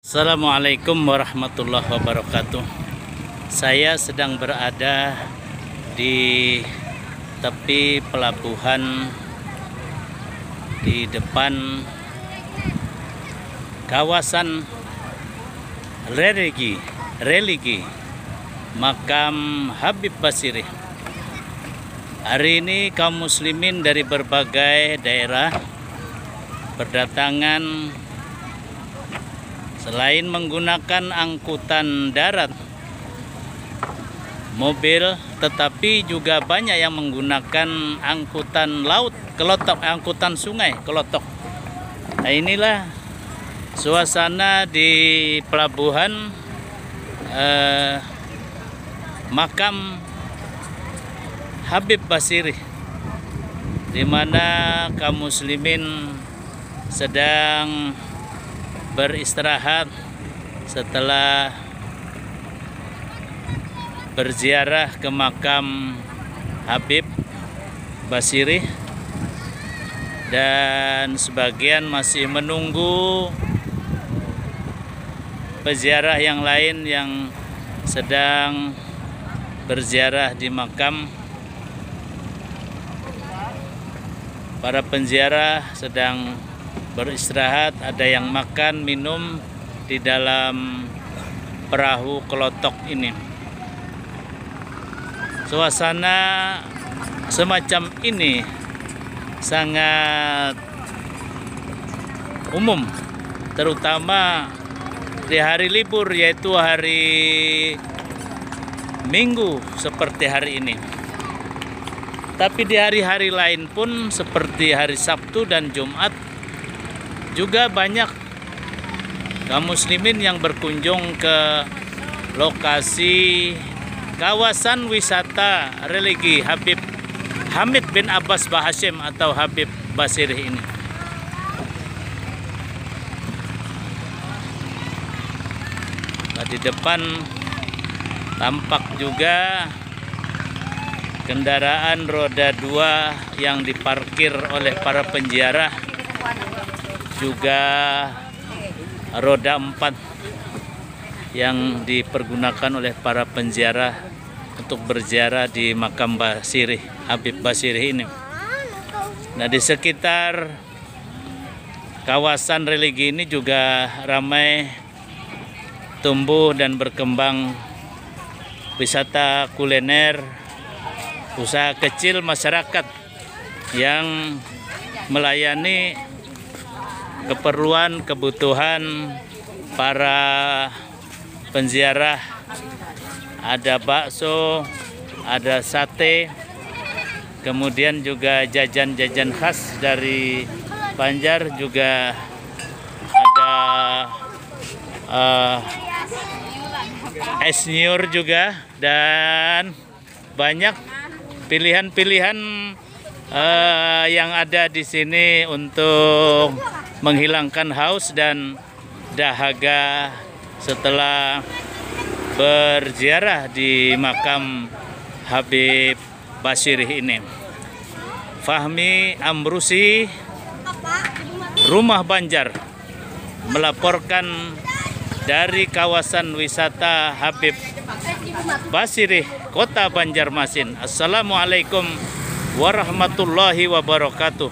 Assalamualaikum warahmatullahi wabarakatuh. Saya sedang berada di tepi pelabuhan di depan kawasan religi makam Habib Basiri. Hari ini kaum muslimin dari berbagai daerah berdatangan, selain menggunakan angkutan darat, mobil, tetapi juga banyak yang menggunakan angkutan laut, kelotok, angkutan sungai, kelotok. Nah, inilah suasana di pelabuhan makam Habib Basiri, di mana kaum muslimin sedang beristirahat setelah berziarah ke makam Habib Basiri, dan sebagian masih menunggu peziarah yang lain yang sedang berziarah di makam. Para penziarah sedang beristirahat, ada yang makan minum di dalam perahu kelotok ini. Suasana semacam ini sangat umum, terutama di hari libur, yaitu hari Minggu seperti hari ini. Tapi di hari-hari lain pun seperti hari Sabtu dan Jumat juga banyak kaum muslimin yang berkunjung ke lokasi kawasan wisata religi Habib Hamid bin Abbas Bahasyim atau Habib Basiri ini. Nah, di depan tampak juga kendaraan roda 2 yang diparkir oleh para penziarah, juga roda 4 yang dipergunakan oleh para penziarah untuk berziarah di makam Basiri, Habib Basiri ini. Nah, di sekitar kawasan religi ini juga ramai tumbuh dan berkembang wisata kuliner, usaha kecil masyarakat yang melayani keperluan kebutuhan para penziarah. Ada bakso, ada sate, kemudian juga jajan-jajan khas dari Banjar, juga ada es nyur juga, dan banyak pilihan-pilihan yang ada di sini untuk menghilangkan haus dan dahaga setelah berziarah di makam Habib Basiri ini. Fahmi Amrusi, Rumah Banjar, melaporkan dari kawasan wisata Habib Basiri, Kota Banjarmasin. Assalamualaikum warahmatullahi wabarakatuh.